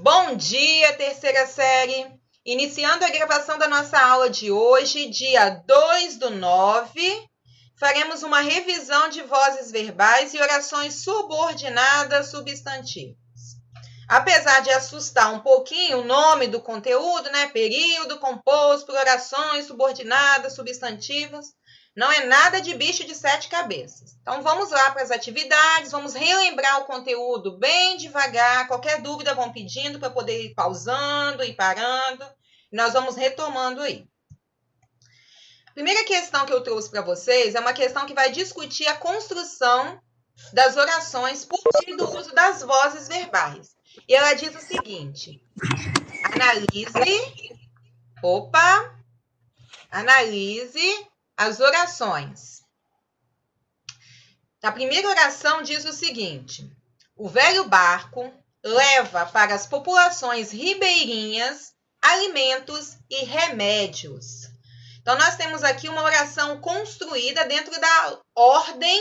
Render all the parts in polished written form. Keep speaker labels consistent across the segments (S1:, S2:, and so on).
S1: Bom dia, terceira série! Iniciando a gravação da nossa aula de hoje, dia 2/9, faremos uma revisão de vozes verbais e orações subordinadas substantivas. Apesar de assustar um pouquinho o nome do conteúdo, né? Período composto por orações subordinadas substantivas, não é nada de bicho de 7 cabeças. Então, vamos lá para as atividades, vamos relembrar o conteúdo bem devagar. Qualquer dúvida vão pedindo para poder ir pausando e parando. Nós vamos retomando aí. A primeira questão que eu trouxe para vocês é uma questão que vai discutir a construção das orações por meio do uso das vozes verbais. E ela diz o seguinte: analise as orações. A primeira oração diz o seguinte: o velho barco leva para as populações ribeirinhas alimentos e remédios. Então, nós temos aqui uma oração construída dentro da ordem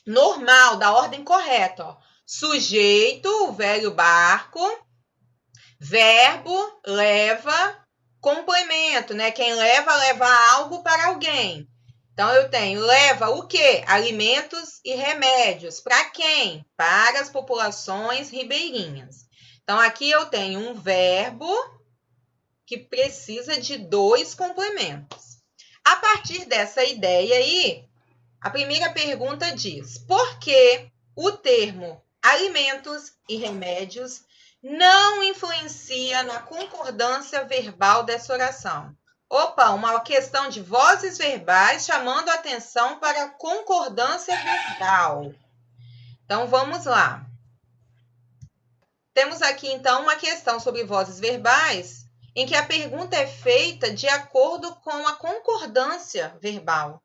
S1: normal, da ordem correta. Ó. Sujeito, o velho barco, verbo, leva, complemento, né? Quem leva, leva algo para alguém. Então, eu tenho, leva o quê? Alimentos e remédios. Para quem? Para as populações ribeirinhas. Então, aqui eu tenho um verbo que precisa de 2 complementos. A partir dessa ideia aí, a primeira pergunta diz: por que o termo alimentos e remédios não influencia na concordância verbal dessa oração? Opa, uma questão de vozes verbais chamando a atenção para a concordância verbal. Então, vamos lá. Temos aqui, então, uma questão sobre vozes verbais, em que a pergunta é feita de acordo com a concordância verbal.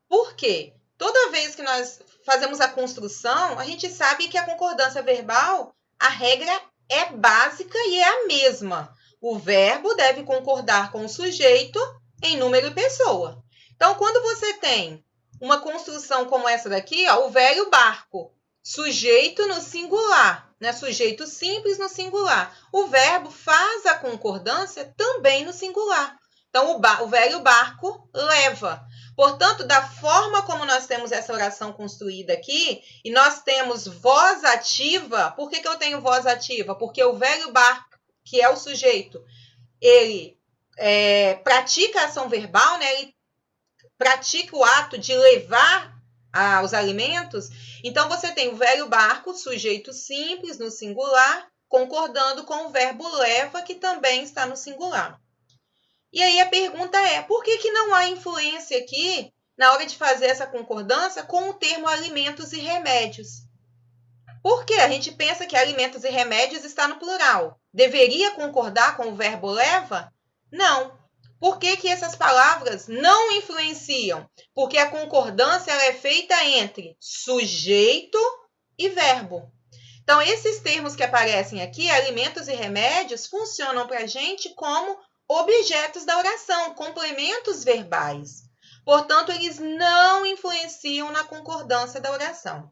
S1: Por quê? Toda vez que nós fazemos a construção, a gente sabe que a concordância verbal, a regra é básica e é a mesma. O verbo deve concordar com o sujeito em número e pessoa. Então, quando você tem uma construção como essa daqui, ó, o velho barco, sujeito no singular, né? Sujeito simples no singular. O verbo faz a concordância também no singular. Então, o velho barco leva. Portanto, da forma como nós temos essa oração construída aqui, e nós temos voz ativa, por que eu tenho voz ativa? Porque o velho barco, que é o sujeito, ele pratica a ação verbal, né? Ele pratica o ato de levar os alimentos. Então, você tem o velho barco, sujeito simples, no singular, concordando com o verbo leva, que também está no singular. E aí a pergunta é, por que não há influência aqui, na hora de fazer essa concordância, com o termo alimentos e remédios? Por quê? A gente pensa que alimentos e remédios está no plural. Deveria concordar com o verbo leva? Não. Por que essas palavras não influenciam? Porque a concordância ela é feita entre sujeito e verbo. Então, esses termos que aparecem aqui, alimentos e remédios, funcionam para a gente como objetos da oração, complementos verbais. Portanto, eles não influenciam na concordância da oração.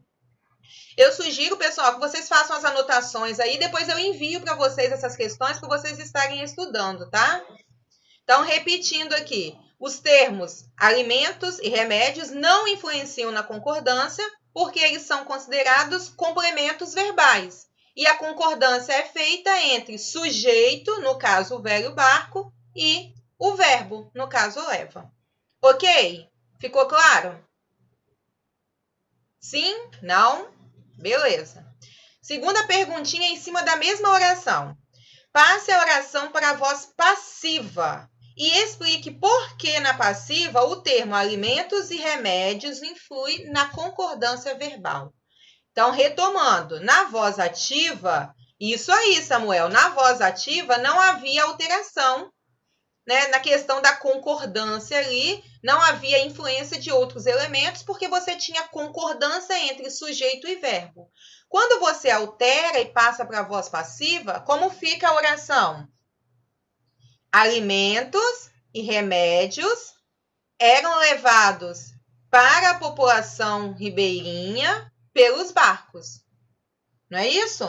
S1: Eu sugiro, pessoal, que vocês façam as anotações aí, depois eu envio para vocês essas questões para vocês estarem estudando, tá? Então, repetindo aqui, os termos alimentos e remédios não influenciam na concordância porque eles são considerados complementos verbais. E a concordância é feita entre sujeito, no caso o velho barco, e o verbo, no caso leva. Ok? Ficou claro? Sim? Não? Beleza. Segunda perguntinha em cima da mesma oração. Passe a oração para a voz passiva e explique por que na passiva o termo alimentos e remédios influi na concordância verbal. Então, retomando, na voz ativa, isso aí, Samuel, na voz ativa não havia alteração, né? Na questão da concordância ali, não havia influência de outros elementos, porque você tinha concordância entre sujeito e verbo. Quando você altera e passa para a voz passiva, como fica a oração? Alimentos e remédios eram levados para a população ribeirinha pelos barcos. Não é isso?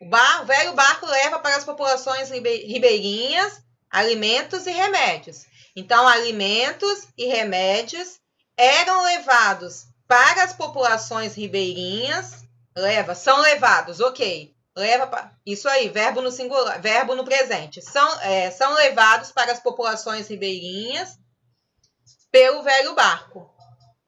S1: O velho barco leva para as populações ribeirinhas alimentos e remédios. Então, alimentos e remédios eram levados para as populações ribeirinhas. São levados, ok. Isso aí, verbo no singular, verbo no presente. São levados para as populações ribeirinhas pelo velho barco.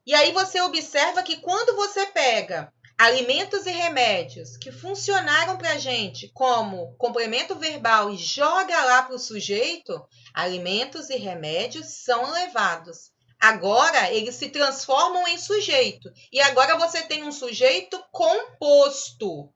S1: E aí você observa que quando você pega alimentos e remédios que funcionaram para a gente como complemento verbal e joga lá para o sujeito, alimentos e remédios são levados. Agora, eles se transformam em sujeito. E agora você tem um sujeito composto.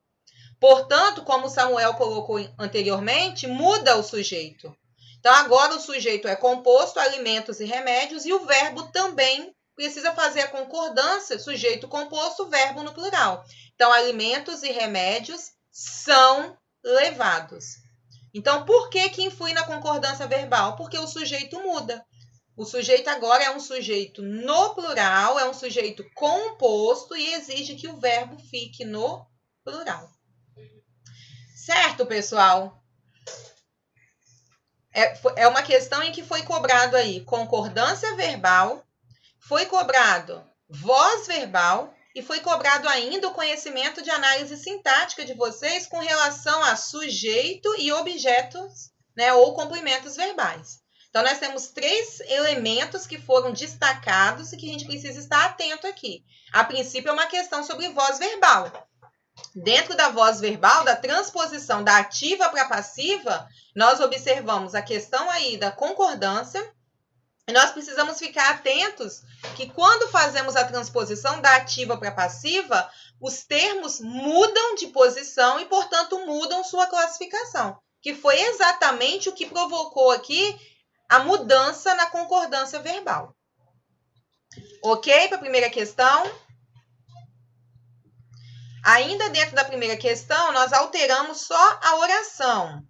S1: Portanto, como Samuel colocou anteriormente, muda o sujeito. Então, agora o sujeito é composto, alimentos e remédios, e o verbo também precisa fazer a concordância, sujeito composto, verbo no plural. Então, alimentos e remédios são levados. Então, por que influi na concordância verbal? Porque o sujeito muda. O sujeito agora é um sujeito no plural, é um sujeito composto e exige que o verbo fique no plural. Certo, pessoal? É uma questão em que foi cobrado aí concordância verbal, foi cobrado voz verbal e foi cobrado ainda o conhecimento de análise sintática de vocês com relação a sujeito e objetos, né, ou complementos verbais. Então, nós temos 3 elementos que foram destacados e que a gente precisa estar atento aqui. A princípio, é uma questão sobre voz verbal. Dentro da voz verbal, da transposição da ativa para a passiva, nós observamos a questão aí da concordância. E nós precisamos ficar atentos que quando fazemos a transposição da ativa para a passiva, os termos mudam de posição e, portanto, mudam sua classificação, que foi exatamente o que provocou aqui a mudança na concordância verbal. Ok? Para a primeira questão. Ainda dentro da primeira questão, nós alteramos só a oração.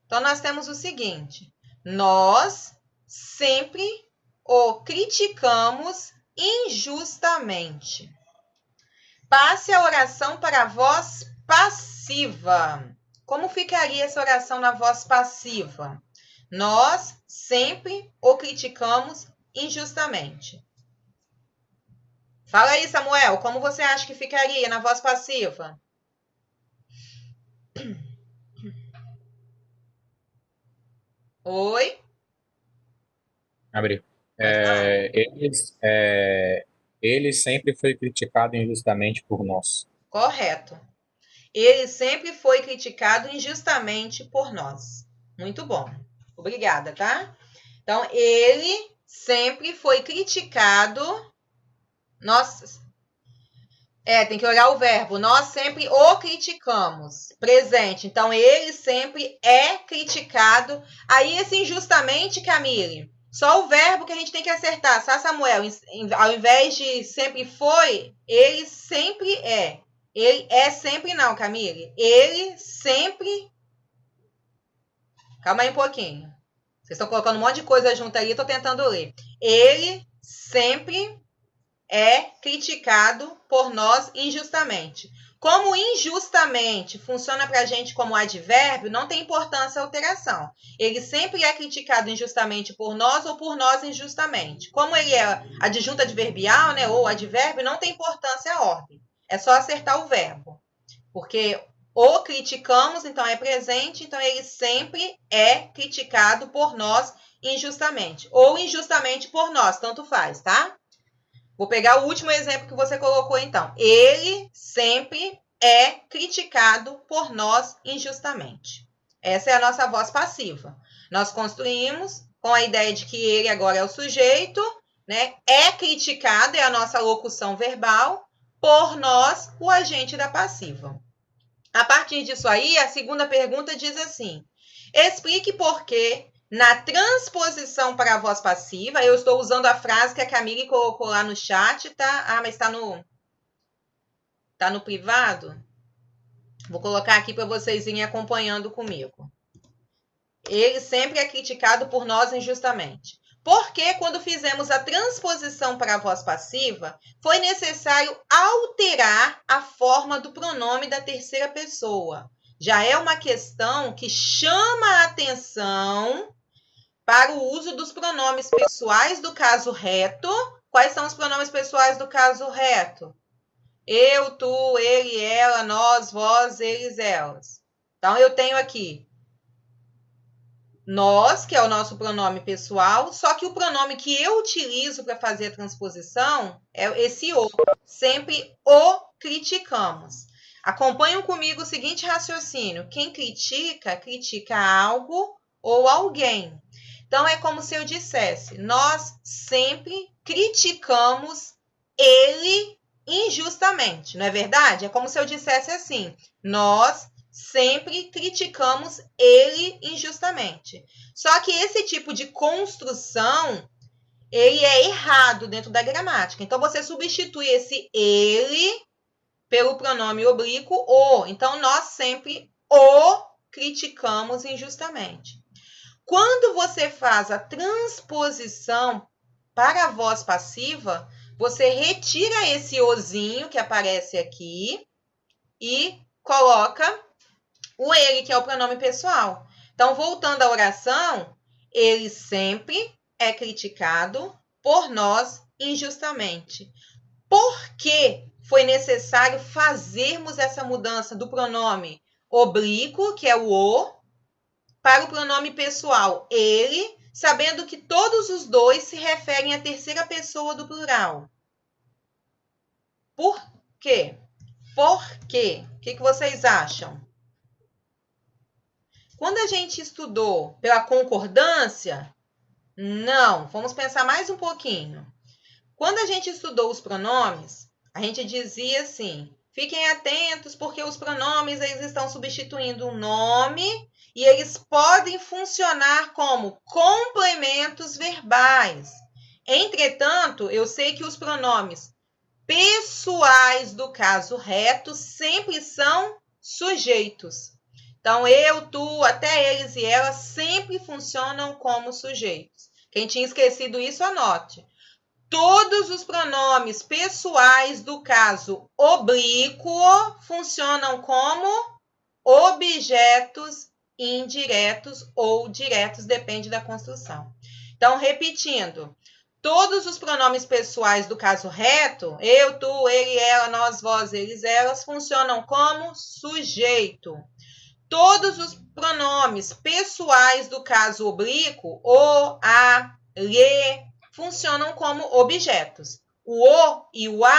S1: Então, nós temos o seguinte: nós sempre o criticamos injustamente. Passe a oração para a voz passiva. Como ficaria essa oração na voz passiva? Nós sempre o criticamos injustamente. Fala aí, Samuel, como você acha que ficaria na voz passiva? Oi?
S2: Abri. Ele sempre foi criticado injustamente por nós.
S1: Correto. Ele sempre foi criticado injustamente por nós. Muito bom. Obrigada, tá? Então, ele sempre foi criticado. Nós. Tem que olhar o verbo. Nós sempre o criticamos. Presente. Então, ele sempre é criticado. Aí, esse injustamente, Camille, só o verbo que a gente tem que acertar, tá, Samuel? Ao invés de sempre foi, ele sempre é. Ele é sempre não, Camille. Ele sempre... Calma aí um pouquinho. Vocês estão colocando um monte de coisa junto aí, eu tô tentando ler. Ele sempre é criticado por nós injustamente. Como injustamente funciona para a gente como advérbio, não tem importância a alteração. Ele sempre é criticado injustamente por nós ou por nós injustamente. Como ele é adjunto adverbial, né, ou advérbio, não tem importância a ordem. É só acertar o verbo. Porque o criticamos, então é presente, então ele sempre é criticado por nós injustamente. Ou injustamente por nós, tanto faz, tá? Vou pegar o último exemplo que você colocou, então. Ele sempre é criticado por nós injustamente. Essa é a nossa voz passiva. Nós construímos com a ideia de que ele agora é o sujeito, né? É criticado, é a nossa locução verbal, por nós, o agente da passiva. A partir disso aí, a segunda pergunta diz assim: explique por que na transposição para a voz passiva, eu estou usando a frase que a Camille colocou lá no chat, tá? Ah, mas está no privado? Vou colocar aqui para vocês irem acompanhando comigo. Ele sempre é criticado por nós injustamente. Porque quando fizemos a transposição para a voz passiva, foi necessário alterar a forma do pronome da terceira pessoa. já é uma questão que chama a atenção para o uso dos pronomes pessoais do caso reto. Quais são os pronomes pessoais do caso reto? Eu, tu, ele, ela, nós, vós, eles, elas. Então, eu tenho aqui nós, que é o nosso pronome pessoal, só que o pronome que eu utilizo para fazer a transposição é esse o. Sempre o criticamos. Acompanham comigo o seguinte raciocínio. Quem critica, critica algo ou alguém. Então, é como se eu dissesse, nós sempre criticamos ele injustamente, não é verdade? É como se eu dissesse assim, nós sempre criticamos ele injustamente. Só que esse tipo de construção, ele é errado dentro da gramática. Então, você substitui esse ele pelo pronome oblíquo o. Então, nós sempre o criticamos injustamente. Quando você faz a transposição para a voz passiva, você retira esse ozinho que aparece aqui e coloca o ele, que é o pronome pessoal. Então, voltando à oração, ele sempre é criticado por nós injustamente. Por que foi necessário fazermos essa mudança do pronome oblíquo, que é o o, para o pronome pessoal ele, sabendo que todos os dois se referem à terceira pessoa do plural? Por quê? Por quê? O que vocês acham? Quando a gente estudou pela concordância, não. Vamos pensar mais um pouquinho. Quando a gente estudou os pronomes, a gente dizia assim, fiquem atentos porque os pronomes eles estão substituindo um nome e eles podem funcionar como complementos verbais. Entretanto, eu sei que os pronomes pessoais do caso reto sempre são sujeitos. Então, eu, tu, até eles e elas sempre funcionam como sujeitos. Quem tinha esquecido isso, anote. Todos os pronomes pessoais do caso oblíquo funcionam como objetos indiretos ou diretos, depende da construção. Então, repetindo, todos os pronomes pessoais do caso reto, eu, tu, ele, ela, nós, vós, eles, elas, funcionam como sujeito. Todos os pronomes pessoais do caso oblíquo, o, a, lhe, funcionam como objetos. O e o a,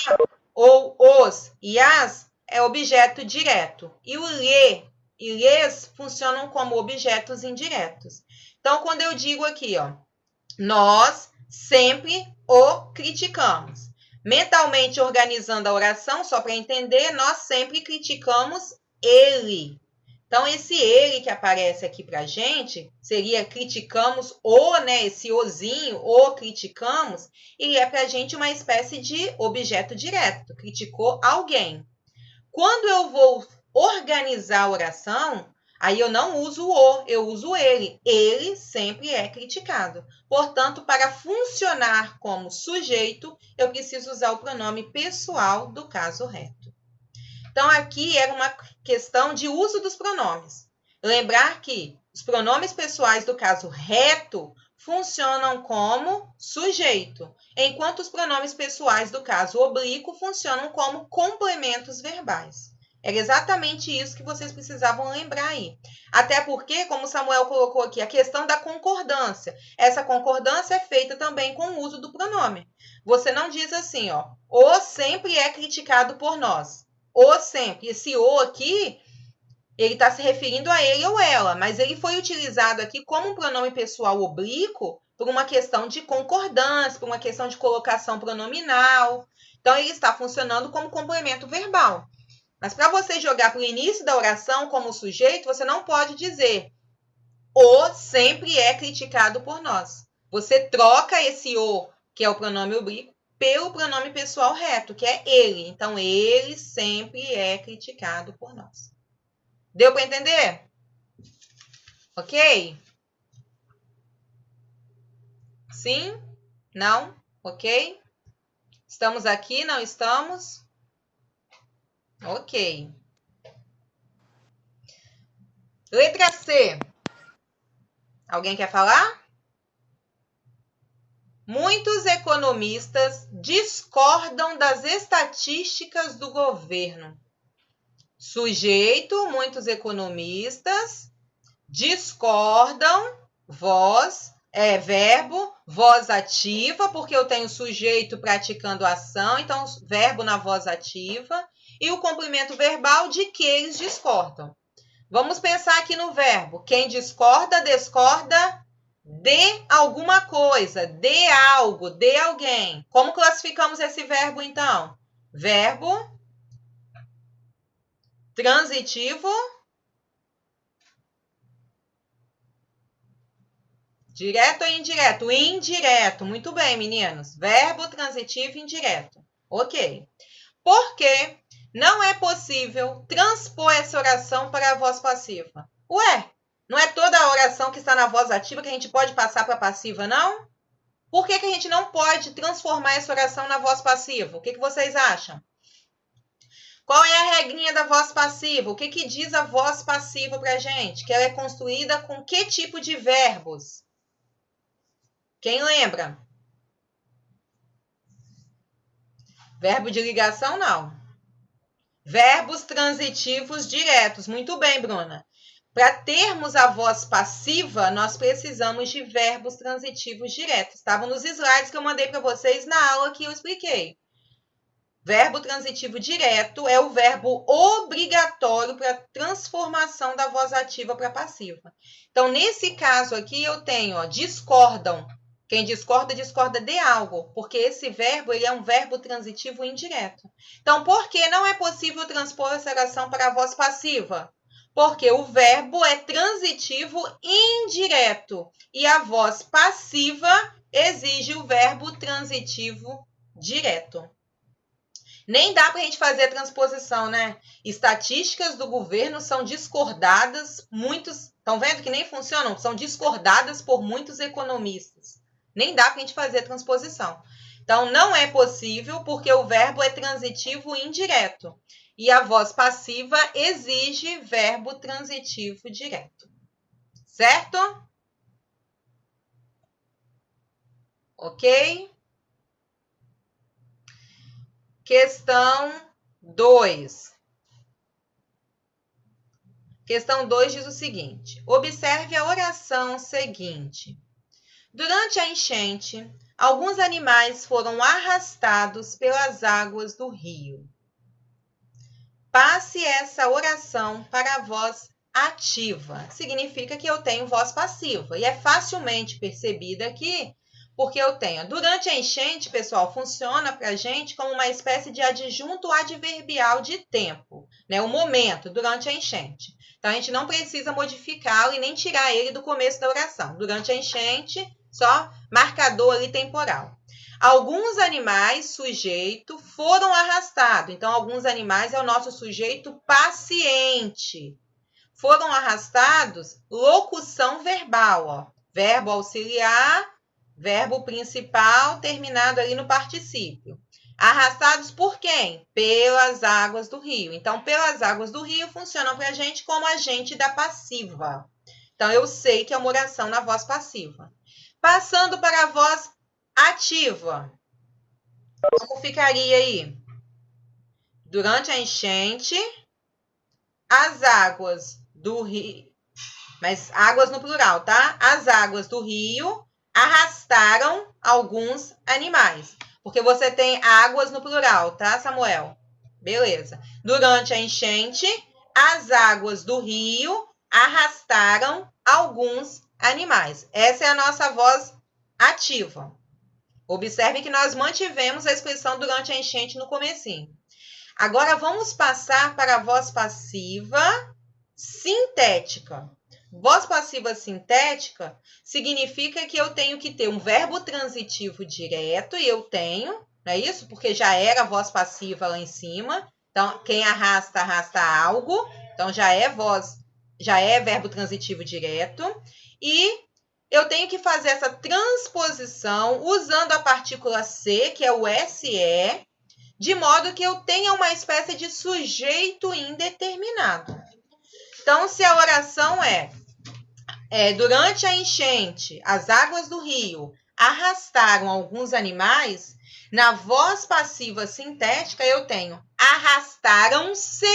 S1: ou os e as, é objeto direto. E o lhe e lhes funcionam como objetos indiretos. Então, quando eu digo aqui, ó, nós sempre o criticamos. Mentalmente organizando a oração, só para entender, nós sempre criticamos ele. Então, esse ele que aparece aqui para a gente, seria criticamos o, né? Esse ozinho, o criticamos, ele é para a gente uma espécie de objeto direto, criticou alguém. Quando eu vou organizar a oração, aí eu não uso o, eu uso ele. Ele sempre é criticado. Portanto, para funcionar como sujeito, eu preciso usar o pronome pessoal do caso reto. Então, aqui era uma questão de uso dos pronomes. Lembrar que os pronomes pessoais do caso reto funcionam como sujeito, enquanto os pronomes pessoais do caso oblíquo funcionam como complementos verbais. Era exatamente isso que vocês precisavam lembrar aí. Até porque, como Samuel colocou aqui, a questão da concordância. Essa concordância é feita também com o uso do pronome. Você não diz assim, ó, o sempre é criticado por nós. O sempre. Esse o aqui, ele está se referindo a ele ou ela, mas ele foi utilizado aqui como um pronome pessoal oblíquo por uma questão de concordância, por uma questão de colocação pronominal. Então, ele está funcionando como complemento verbal. Mas para você jogar para o início da oração como sujeito, você não pode dizer o sempre é criticado por nós. Você troca esse o, que é o pronome oblíquo, pelo pronome pessoal reto, que é ele. Então, ele sempre é criticado por nós. Deu para entender? Ok? Sim? Não? Ok? Estamos aqui? Não estamos? Ok. Letra C. Alguém quer falar? Muitos economistas discordam das estatísticas do governo. Sujeito, muitos economistas discordam, verbo, voz ativa, porque eu tenho sujeito praticando ação, então verbo na voz ativa, e o complemento verbal de que eles discordam. Vamos pensar aqui no verbo. Quem discorda de alguma coisa, de algo, de alguém. Como classificamos esse verbo, então? Verbo transitivo direto ou indireto? Indireto. Muito bem, meninos. Verbo transitivo indireto. Ok. Por que não é possível transpor essa oração para a voz passiva? Ué, não é toda a oração que está na voz ativa que a gente pode passar para a passiva, não? Por que a gente não pode transformar essa oração na voz passiva? O que vocês acham? Qual é a regrinha da voz passiva? O que diz a voz passiva para a gente? Que ela é construída com que tipo de verbos? Quem lembra? Verbo de ligação, não. Verbos transitivos diretos. Muito bem, Bruna. Para termos a voz passiva, nós precisamos de verbos transitivos diretos. Estavam nos slides que eu mandei para vocês na aula que eu expliquei. Verbo transitivo direto é o verbo obrigatório para a transformação da voz ativa para passiva. Então, nesse caso aqui, eu tenho, discordam. Quem discorda, discorda de algo, porque esse verbo ele é um verbo transitivo indireto. Então, por que não é possível transpor essa oração para a voz passiva? Porque o verbo é transitivo indireto e a voz passiva exige o verbo transitivo direto. Nem dá para a gente fazer a transposição, né? Estatísticas do governo são discordadas, estão vendo que nem funcionam? São discordadas por muitos economistas. Nem dá para a gente fazer a transposição. Então, não é possível porque o verbo é transitivo indireto. E a voz passiva exige verbo transitivo direto. Certo? Ok? Questão 2. Questão 2 diz o seguinte. Observe a oração seguinte. Durante a enchente, alguns animais foram arrastados pelas águas do rio. Passe essa oração para a voz ativa. Significa que eu tenho voz passiva. E é facilmente percebida aqui, porque eu tenho. Durante a enchente, pessoal, funciona para a gente como uma espécie de adjunto adverbial de tempo. Né? O momento, durante a enchente. Então, a gente não precisa modificá-lo e nem tirar ele do começo da oração. Durante a enchente, só marcador ali temporal. Alguns animais, sujeito, foram arrastados. Então, alguns animais é o nosso sujeito paciente. Foram arrastados, locução verbal. Ó. Verbo auxiliar, verbo principal, terminado ali no particípio. Arrastados por quem? Pelas águas do rio. Então, pelas águas do rio funcionam para a gente como agente da passiva. Então, eu sei que é uma oração na voz passiva. Passando para a voz ativa. Como ficaria aí? Durante a enchente, as águas do rio, mas águas no plural, tá? As águas do rio arrastaram alguns animais. Porque você tem águas no plural, tá, Samuel? Beleza. Durante a enchente, as águas do rio arrastaram alguns animais. Essa é a nossa voz ativa. Observe que nós mantivemos a expressão durante a enchente no comecinho. Agora, vamos passar para a voz passiva sintética. Voz passiva sintética significa que eu tenho que ter um verbo transitivo direto, e eu tenho, não é isso? Porque já era voz passiva lá em cima. Então, quem arrasta, arrasta algo. Então, já é verbo transitivo direto. E eu tenho que fazer essa transposição usando a partícula C, que é o SE, de modo que eu tenha uma espécie de sujeito indeterminado. Então, se a oração durante a enchente, as águas do rio arrastaram alguns animais, na voz passiva sintética eu tenho arrastaram-se.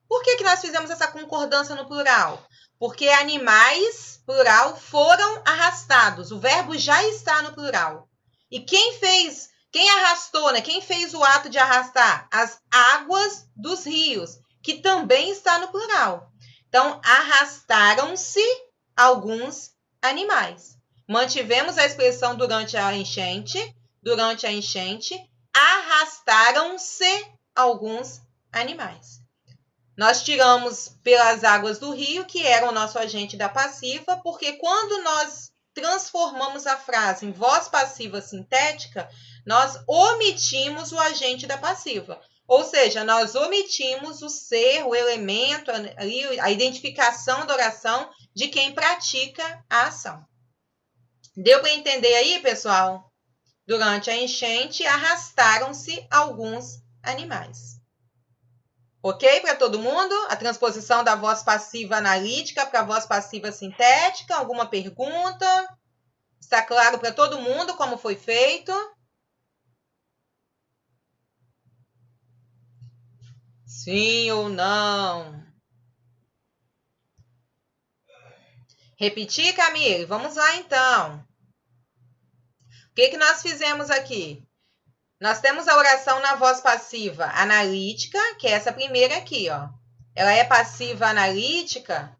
S1: Por que nós fizemos essa concordância no plural? Porque animais, plural, foram arrastados. O verbo já está no plural. E quem arrastou, né? Quem fez o ato de arrastar? As águas dos rios, que também está no plural. Então, arrastaram-se alguns animais. Mantivemos a expressão durante a enchente, arrastaram-se alguns animais. Nós tiramos pelas águas do rio, que era o nosso agente da passiva, porque quando nós transformamos a frase em voz passiva sintética, nós omitimos o agente da passiva. Ou seja, nós omitimos o ser, o elemento, a identificação da oração de quem pratica a ação. Deu para entender aí, pessoal? Durante a enchente, arrastaram-se alguns animais. Ok para todo mundo? A transposição da voz passiva analítica para a voz passiva sintética. Alguma pergunta? Está claro para todo mundo como foi feito? Sim ou não? Repetir, Camille? Vamos lá, então. O que nós fizemos aqui? Nós temos a oração na voz passiva analítica, que é essa primeira aqui, ó. Ela é passiva analítica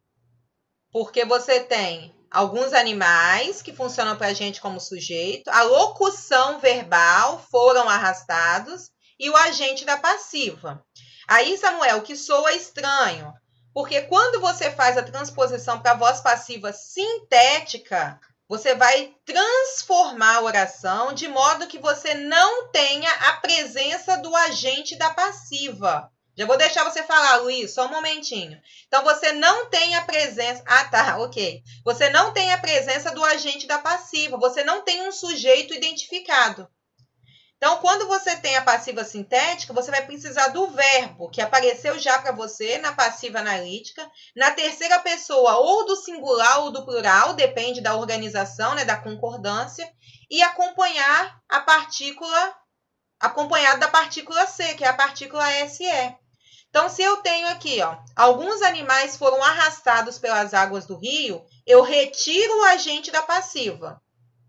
S1: porque você tem alguns animais que funcionam para a gente como sujeito, a locução verbal foram arrastados e o agente da passiva. Aí, Samuel, que soa estranho, porque quando você faz a transposição para a voz passiva sintética, você vai transformar a oração de modo que você não tenha a presença do agente da passiva. Já vou deixar você falar, Luiz, só um momentinho. Então, você não tem a presença... Ah, tá, ok. Você não tem a presença do agente da passiva. Você não tem um sujeito identificado. Então, quando você tem a passiva sintética, você vai precisar do verbo, que apareceu já para você na passiva analítica, na terceira pessoa, ou do singular ou do plural, depende da organização, né, da concordância, e acompanhar a partícula, acompanhado da partícula C, que é a partícula SE. Então, se eu tenho aqui, ó, alguns animais foram arrastados pelas águas do rio, eu retiro o agente da passiva,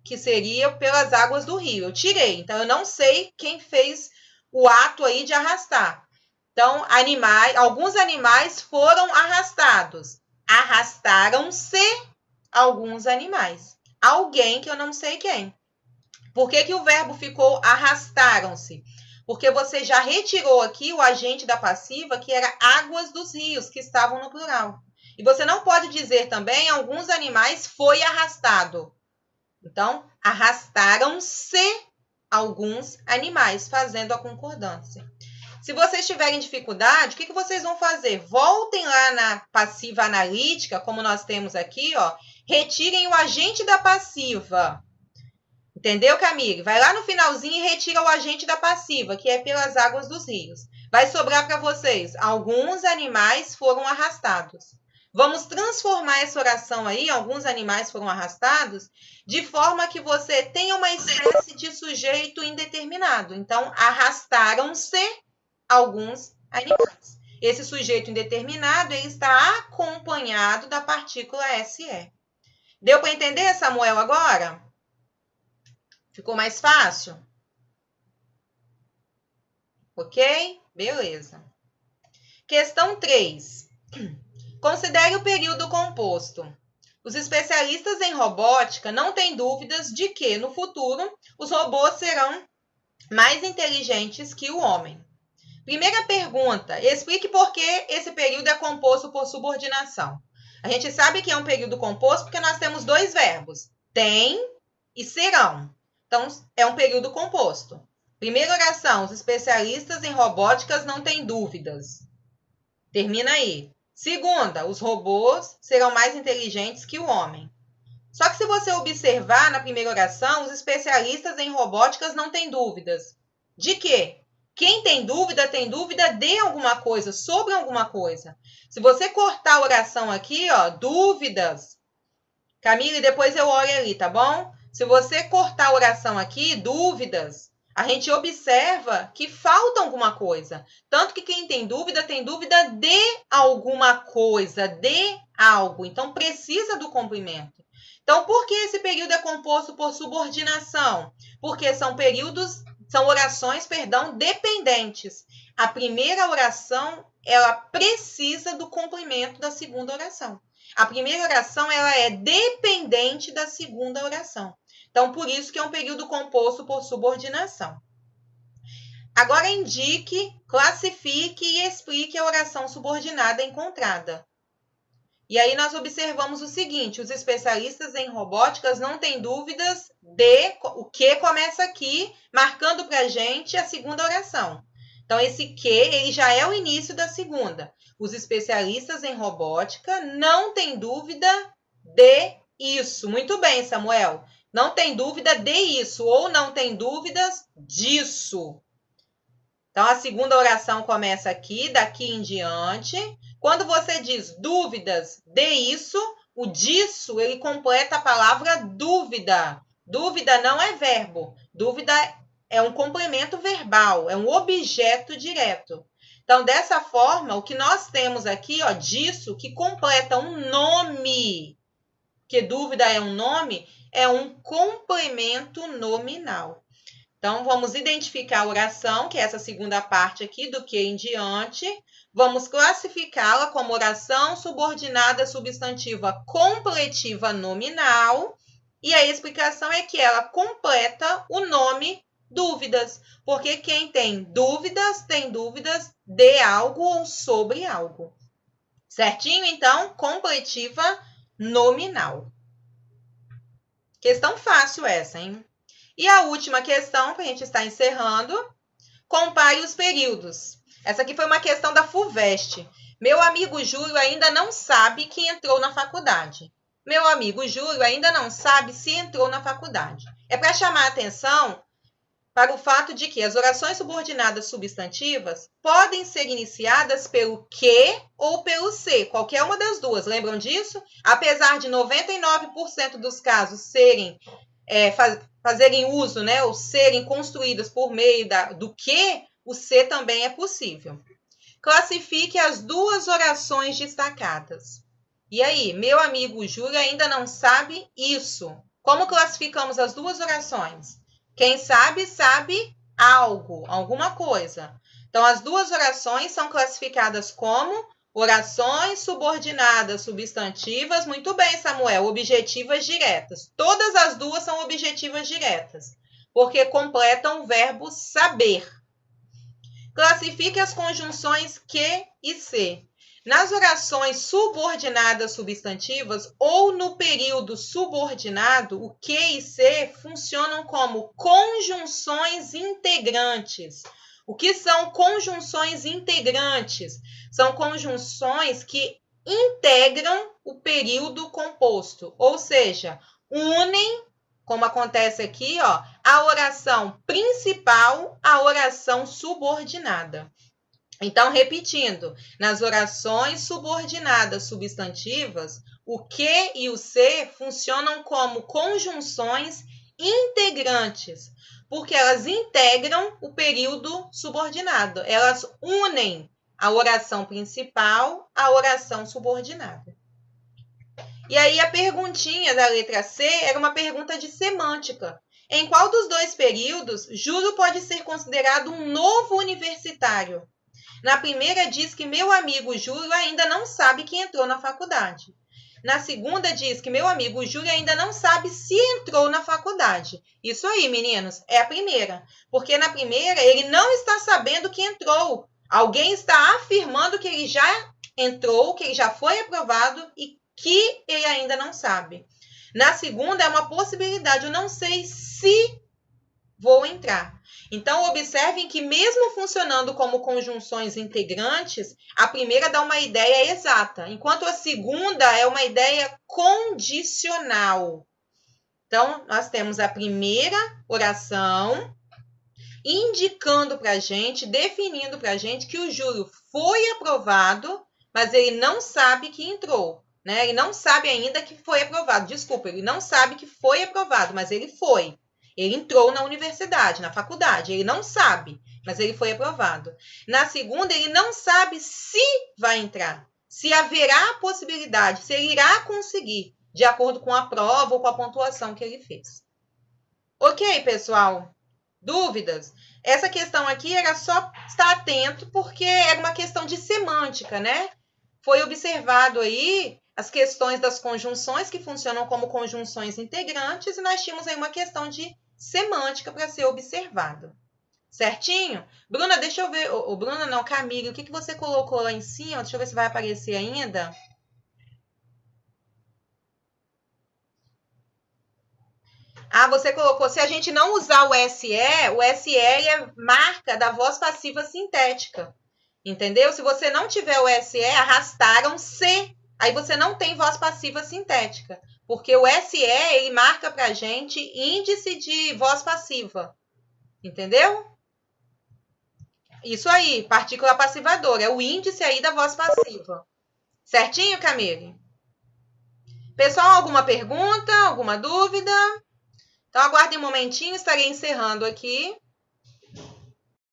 S1: que seria pelas águas do rio. Eu tirei, então eu não sei quem fez o ato aí de arrastar. Então, alguns animais foram arrastados. Arrastaram-se alguns animais. Alguém que eu não sei quem. Por que o verbo ficou arrastaram-se? Porque você já retirou aqui o agente da passiva, que era águas dos rios, que estavam no plural. E você não pode dizer também, alguns animais foi arrastado. Então, arrastaram-se alguns animais, fazendo a concordância. Se vocês tiverem dificuldade, o que vocês vão fazer? Voltem lá na passiva analítica, como nós temos aqui, ó. Retirem o agente da passiva. Entendeu, Camille? Vai lá no finalzinho e retira o agente da passiva, que é pelas águas dos rios. Vai sobrar para vocês, alguns animais foram arrastados. Vamos transformar essa oração aí, alguns animais foram arrastados, de forma que você tenha uma espécie de sujeito indeterminado. Então, arrastaram-se alguns animais. Esse sujeito indeterminado ele está acompanhado da partícula SE. Deu para entender, Samuel, agora? Ficou mais fácil? Ok? Beleza. Questão 3. Considere o período composto. Os especialistas em robótica não têm dúvidas de que, no futuro, os robôs serão mais inteligentes que o homem. Primeira pergunta, explique por que esse período é composto por subordinação. A gente sabe que é um período composto porque nós temos dois verbos, tem e serão. Então, é um período composto. Primeira oração, os especialistas em robóticas não têm dúvidas. Termina aí. Segunda, os robôs serão mais inteligentes que o homem. Só que se você observar na primeira oração, os especialistas em robóticas não têm dúvidas. De quê? Quem tem dúvida de alguma coisa, sobre alguma coisa. Se você cortar a oração aqui, ó, dúvidas. Camille, depois eu olho ali, tá bom? Se você cortar a oração aqui, dúvidas, a gente observa que falta alguma coisa. Tanto que quem tem dúvida de alguma coisa, de algo. Então, precisa do complemento. Então, por que esse período é composto por subordinação? Porque são orações, dependentes. A primeira oração, ela precisa do complemento da segunda oração. A primeira oração, ela é dependente da segunda oração. Então, por isso que é um período composto por subordinação. Agora, indique, classifique e explique a oração subordinada encontrada. E aí nós observamos o seguinte, os especialistas em robóticas não têm dúvidas de o que começa aqui, marcando para a gente a segunda oração. Então, esse que, ele já é o início da segunda. Os especialistas em robótica não têm dúvida de isso. Muito bem, Samuel. Não tem dúvida de isso, ou não tem dúvidas disso. Então, a segunda oração começa aqui, daqui em diante. Quando você diz dúvidas de isso, o disso, ele completa a palavra dúvida. Dúvida não é verbo. Dúvida é um complemento verbal, é um objeto direto. Então, dessa forma, o que nós temos aqui, ó, disso, que completa um nome, que dúvida é um nome, é um complemento nominal. Então, vamos identificar a oração, que é essa segunda parte aqui, do que em diante. Vamos classificá-la como oração subordinada substantiva completiva nominal. E a explicação é que ela completa o nome dúvidas, porque quem tem dúvidas de algo ou sobre algo. Certinho? Então, completiva nominal. Questão fácil essa, hein? E a última questão, que a gente está encerrando, compare os períodos. Essa aqui foi uma questão da FUVEST. Meu amigo Júlio ainda não sabe que entrou na faculdade. Meu amigo Júlio ainda não sabe se entrou na faculdade. É para chamar a atenção para o fato de que as orações subordinadas substantivas podem ser iniciadas pelo que ou pelo se, qualquer uma das duas. Lembram disso? Apesar de 99% dos casos fazerem uso, né, ou serem construídas por meio do que, o se também é possível. Classifique as duas orações destacadas. E aí, meu amigo Júlio ainda não sabe isso. Como classificamos as duas orações? Quem sabe, sabe algo, alguma coisa. Então, as duas orações são classificadas como orações subordinadas substantivas. Muito bem, Samuel, objetivas diretas. Todas as duas são objetivas diretas, porque completam o verbo saber. Classifique as conjunções que e se. Nas orações subordinadas substantivas ou no período subordinado, o que e se funcionam como conjunções integrantes. O que são conjunções integrantes? São conjunções que integram o período composto, ou seja, unem, como acontece aqui, ó, a oração principal à oração subordinada. Então, repetindo, nas orações subordinadas substantivas, o que e o se funcionam como conjunções integrantes, porque elas integram o período subordinado. Elas unem a oração principal à oração subordinada. E aí, a perguntinha da letra C era uma pergunta de semântica. Em qual dos dois períodos Júlio pode ser considerado um novo universitário? Na primeira, diz que meu amigo Júlio ainda não sabe que entrou na faculdade. Na segunda, diz que meu amigo Júlio ainda não sabe se entrou na faculdade. Isso aí, meninos, é a primeira. Porque na primeira, ele não está sabendo que entrou. Alguém está afirmando que ele já entrou, que ele já foi aprovado e que ele ainda não sabe. Na segunda, é uma possibilidade. Eu não sei se vou entrar. Então, observem que mesmo funcionando como conjunções integrantes, a primeira dá uma ideia exata, enquanto a segunda é uma ideia condicional. Então, nós temos a primeira oração indicando para a gente, definindo para a gente que o juro foi aprovado, mas ele não sabe que entrou, né? Ele não sabe ainda que foi aprovado. Desculpa, ele não sabe que foi aprovado, mas ele foi. Ele entrou na universidade, na faculdade. Ele não sabe, mas ele foi aprovado. Na segunda, ele não sabe se vai entrar, se haverá a possibilidade, se ele irá conseguir, de acordo com a prova ou com a pontuação que ele fez. Ok, pessoal? Dúvidas? Essa questão aqui era só estar atento, porque era uma questão de semântica, né? Foi observado aí as questões das conjunções, que funcionam como conjunções integrantes, e nós tínhamos aí uma questão de semântica para ser observado. Certinho? Bruna, deixa eu ver. Bruna não, Camille, o que você colocou lá em cima? Deixa eu ver se vai aparecer ainda. Ah, você colocou, se a gente não usar o SE é marca da voz passiva sintética. Entendeu? Se você não tiver o SE, arrastaram-se, aí você não tem voz passiva sintética. Porque o SE, ele marca pra gente índice de voz passiva. Entendeu? Isso aí, partícula passivadora. É o índice aí da voz passiva. Certinho, Camille? Pessoal, alguma pergunta? Alguma dúvida? Então, aguardem um momentinho, estarei encerrando aqui.